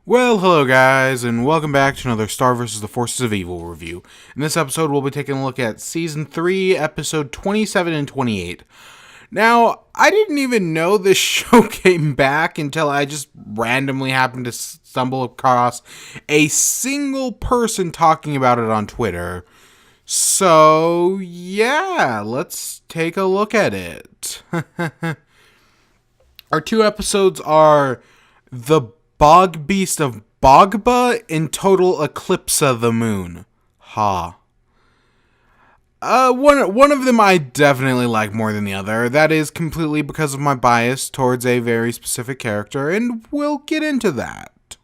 Well, hello guys, and welcome back to another Star vs. the Forces of Evil review. In this episode, we'll be taking a look at Season 3, Episode 27 and 28. Now, I didn't even know this show came back until I just randomly happened to stumble across a single person talking about it on Twitter. So, yeah, let's take a look at it. Our two episodes are The Bogbeast of Boggabah and Total Eclipsa the Moon. Ha. One of them I definitely like more than the other. That is completely because of my bias towards a very specific character, and we'll get into that.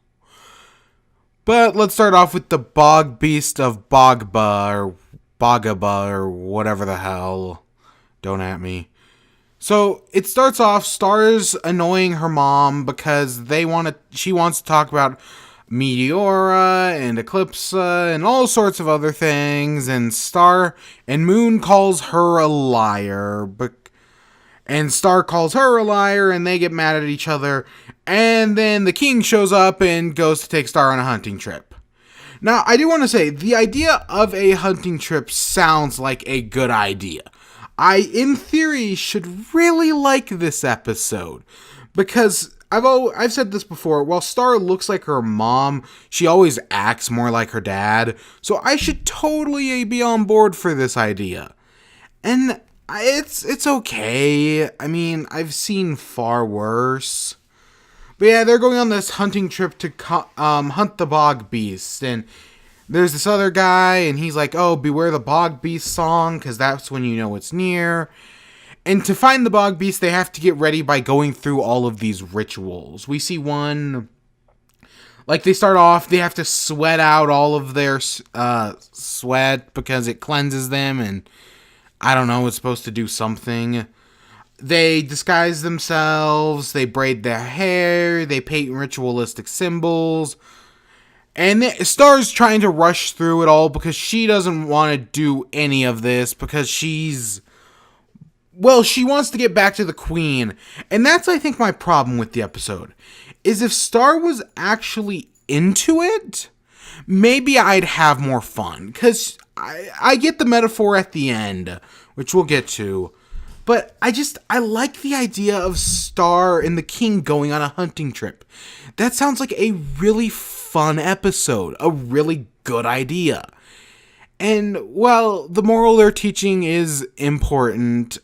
But let's start off with the Bogbeast of Boggabah, or whatever the hell. Don't at me. So it starts off Star's annoying her mom because she wants to talk about Meteora and Eclipsa and all sorts of other things, and Star and Moon calls her a liar, and Star calls her a liar, and they get mad at each other, and then the king shows up and goes to take Star on a hunting trip. Now, I do want to say, the idea of a hunting trip sounds like a good idea. I, in theory, should really like this episode, because I've said this before, while Star looks like her mom, she always acts more like her dad, so I should totally be on board for this idea. And it's okay. I mean, I've seen far worse. But yeah, they're going on this hunting trip to hunt the Bogbeast, and there's this other guy, and he's like, oh, beware the Bogbeast song, because that's when you know it's near. And to find the Bogbeast, they have to get ready by going through all of these rituals. We see one, like, they start off, they have to sweat out all of their sweat because it cleanses them, and I don't know, it's supposed to do something. They disguise themselves, they braid their hair, they paint ritualistic symbols. And Star's trying to rush through it all because she doesn't want to do any of this because she wants to get back to the queen. And that's, I think, my problem with the episode. Is if Star was actually into it, maybe I'd have more fun. Because I get the metaphor at the end, which we'll get to. But I like the idea of Star and the king going on a hunting trip. That sounds like a really fun episode, a really good idea. And, well, the moral they're teaching is important.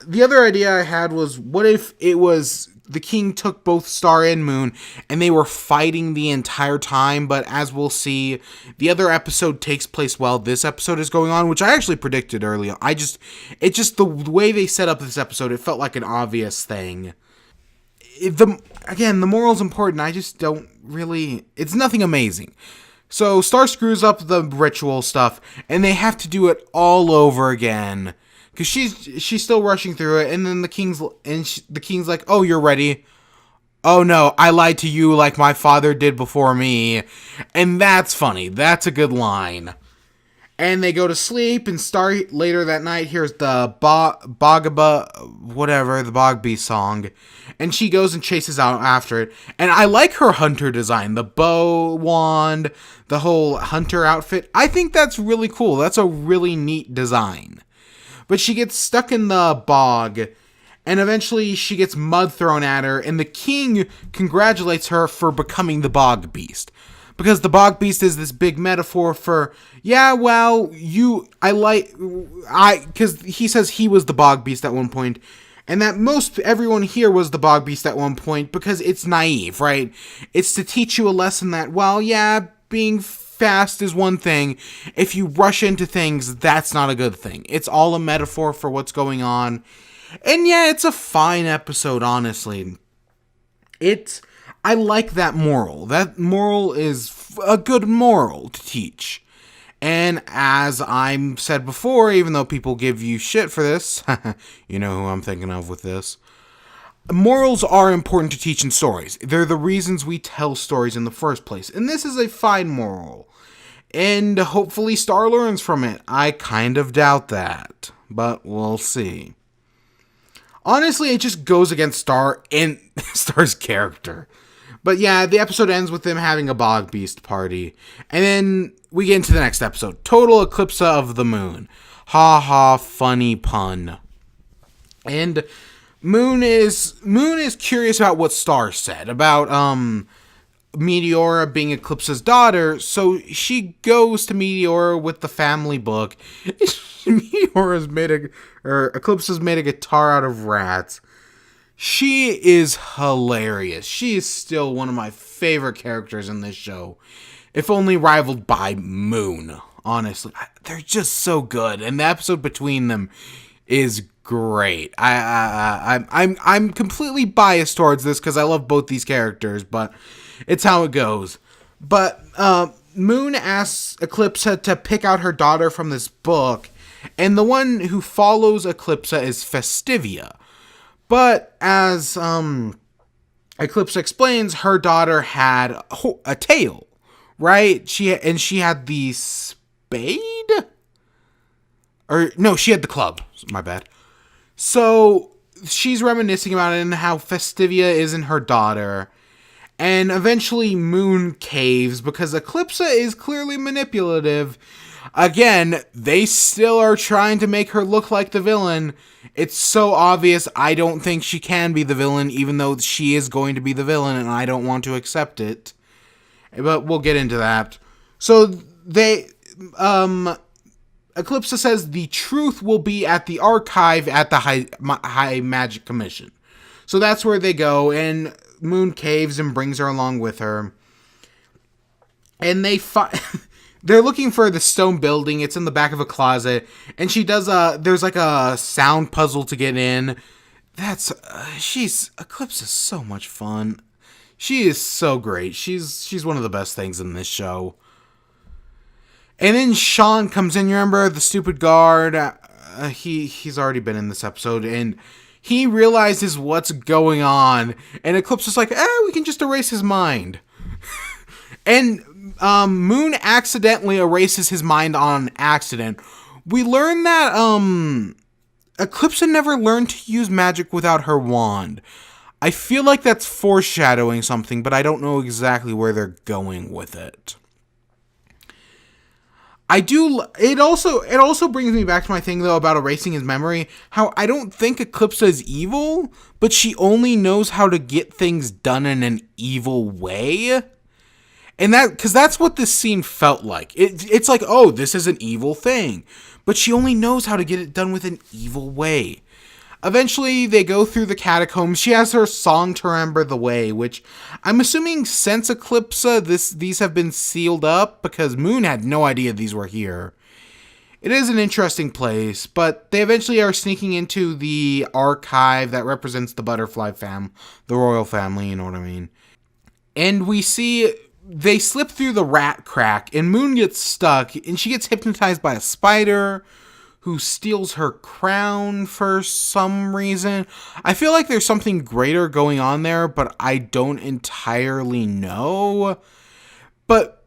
The other idea I had was, what if it was the king took both Star and Moon and they were fighting the entire time, but as we'll see, the other episode takes place while this episode is going on, which I actually predicted earlier. The way they set up this episode, it felt like an obvious thing. The moral's important, I just don't really, it's nothing amazing. So Star screws up the ritual stuff, and they have to do it all over again. Because she's still rushing through it, and then the king's like, oh, you're ready. Oh no, I lied to you like my father did before me. And that's funny. That's a good line. And they go to sleep, and Star later that night hears the Boggabah, whatever, the Bogbeast song. And she goes and chases out after it. And I like her hunter design. The bow wand, the whole hunter outfit. I think that's really cool. That's a really neat design. But she gets stuck in the bog, and eventually she gets mud thrown at her, and the king congratulates her for becoming the Bogbeast. Because the Bogbeast is this big metaphor for, because he says he was the Bogbeast at one point, and that most everyone here was the Bogbeast at one point, because it's naive, right? It's to teach you a lesson that, being fast is one thing. If you rush into things, that's not a good thing. It's all a metaphor for what's going on. And yeah, it's a fine episode, honestly. I like that moral. That moral is a good moral to teach. And as I've said before, even though people give you shit for this, you know who I'm thinking of with this, morals are important to teach in stories. They're the reasons we tell stories in the first place. And this is a fine moral. And hopefully Star learns from it. I kind of doubt that, but we'll see. Honestly, it just goes against Star and Star's character. But yeah, the episode ends with them having a Bogbeast party. And then we get into the next episode. Total Eclipsa of the Moon. Ha ha, funny pun. And Moon is curious about what Star said about Meteora being Eclipsa's daughter, so she goes to Meteora with the family book. Eclipsa's made a guitar out of rats. She is hilarious. She is still one of my favorite characters in this show, if only rivaled by Moon. Honestly, they're just so good, and the episode between them is great. I'm completely biased towards this because I love both these characters, but it's how it goes. But Moon asks Eclipsa to pick out her daughter from this book, and the one who follows Eclipsa is Festivia. But as Eclipsa explains, her daughter had a tail, right? She had the spade? Or no, she had the club. My bad. So she's reminiscing about it and how Festivia isn't her daughter. And eventually Moon caves because Eclipsa is clearly manipulative. Again, they still are trying to make her look like the villain. It's so obvious I don't think she can be the villain, even though she is going to be the villain, and I don't want to accept it. But we'll get into that. So Eclipsa says the truth will be at the archive at the High Magic Commission. So that's where they go, and Moon caves and brings her along with her. And they're looking for the stone building. It's in the back of a closet, and she does there's like a sound puzzle to get in. Eclipse is so much fun. She is so great. She's one of the best things in this show. And then Sean comes in. You remember the stupid guard? He's already been in this episode, and he realizes what's going on. And Eclipse is like, we can just erase his mind. And Moon accidentally erases his mind on accident. We learn that Eclipsa never learned to use magic without her wand. I feel like that's foreshadowing something, but I don't know exactly where they're going with it. It also brings me back to my thing, though, about erasing his memory. How I don't think Eclipsa is evil, but she only knows how to get things done in an evil way. And because that's what this scene felt like. It's like, oh, this is an evil thing. But she only knows how to get it done with an evil way. Eventually, they go through the catacombs. She has her song to remember the way, which I'm assuming since Eclipsa, these have been sealed up because Moon had no idea these were here. It is an interesting place, but they eventually are sneaking into the archive that represents the butterfly the royal family, you know what I mean? And we see they slip through the rat crack, and Moon gets stuck, and she gets hypnotized by a spider who steals her crown for some reason. I feel like there's something greater going on there, but I don't entirely know. But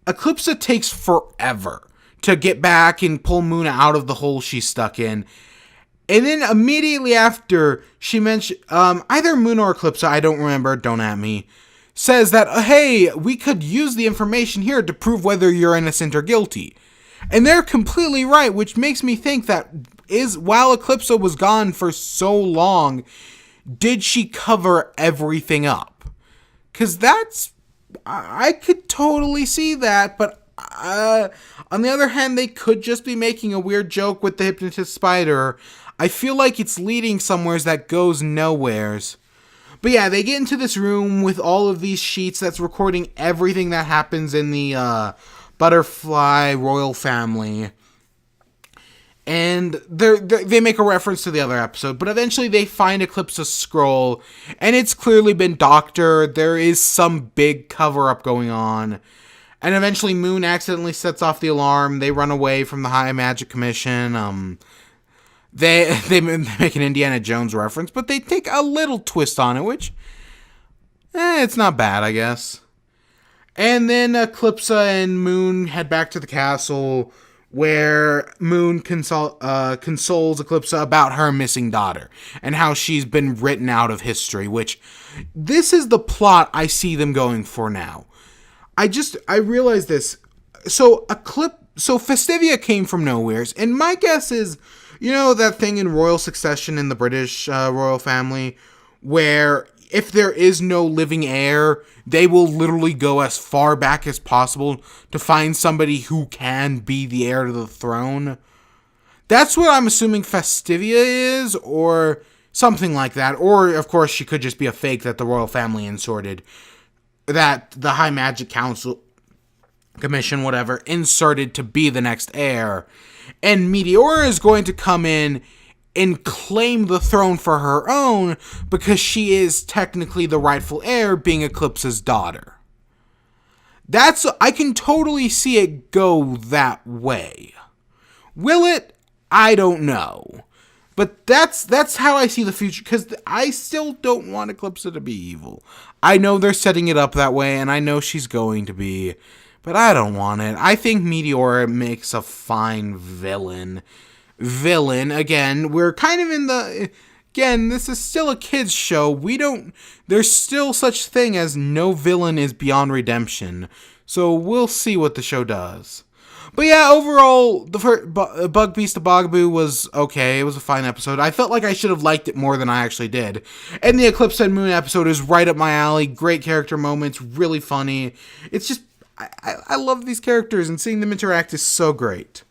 Eclipsa takes forever to get back and pull Moon out of the hole she's stuck in. And then immediately after, she mentioned, either Moon or Eclipsa, I don't remember, don't at me, says that, hey, we could use the information here to prove whether you're innocent or guilty. And they're completely right, which makes me think that while Eclipsa was gone for so long, did she cover everything up? Because I could totally see that, but on the other hand, they could just be making a weird joke with the hypnotist spider. I feel like it's leading somewheres that goes nowheres. But yeah, they get into this room with all of these sheets that's recording everything that happens in the butterfly royal family, and they make a reference to the other episode, but eventually they find Eclipsa's scroll, and it's clearly been doctored. There is some big cover-up going on, and eventually Moon accidentally sets off the alarm. They run away from the High Magic Commission. They make an Indiana Jones reference, but they take a little twist on it, which it's not bad, I guess. And then Eclipsa and Moon head back to the castle where Moon consoles Eclipsa about her missing daughter and how she's been written out of history, which this is the plot I see them going for now. I realized this. So Festivia came from nowheres, and my guess is, that thing in royal succession in the British royal family, where if there is no living heir, they will literally go as far back as possible to find somebody who can be the heir to the throne. That's what I'm assuming Festivia is, or something like that. Or, of course, she could just be a fake that the royal family inserted, that the High Magic Council Commission, whatever, inserted to be the next heir. And Meteora is going to come in and claim the throne for her own because she is technically the rightful heir, being Eclipsa's daughter. I can totally see it go that way. Will it? I don't know. But that's how I see the future, because I still don't want Eclipsa to be evil. I know they're setting it up that way, and I know she's going to be, but I don't want it. I think Meteora makes a fine villain. Again, we're kind of again, this is still a kids show. There's still such thing as no villain is beyond redemption. So we'll see what the show does. But yeah, overall, the first Bogbeast of Boggabah was okay. It was a fine episode. I felt like I should have liked it more than I actually did. And the Eclipsa and Moon episode is right up my alley. Great character moments, really funny. It's just, I love these characters, and seeing them interact is so great.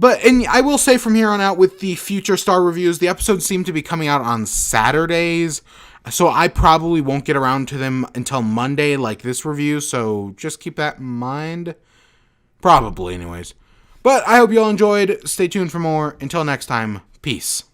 And I will say from here on out, with the future star reviews, the episodes seem to be coming out on Saturdays, so I probably won't get around to them until Monday, like this review, so just keep that in mind. Probably, anyways. But I hope you all enjoyed. Stay tuned for more. Until next time, peace.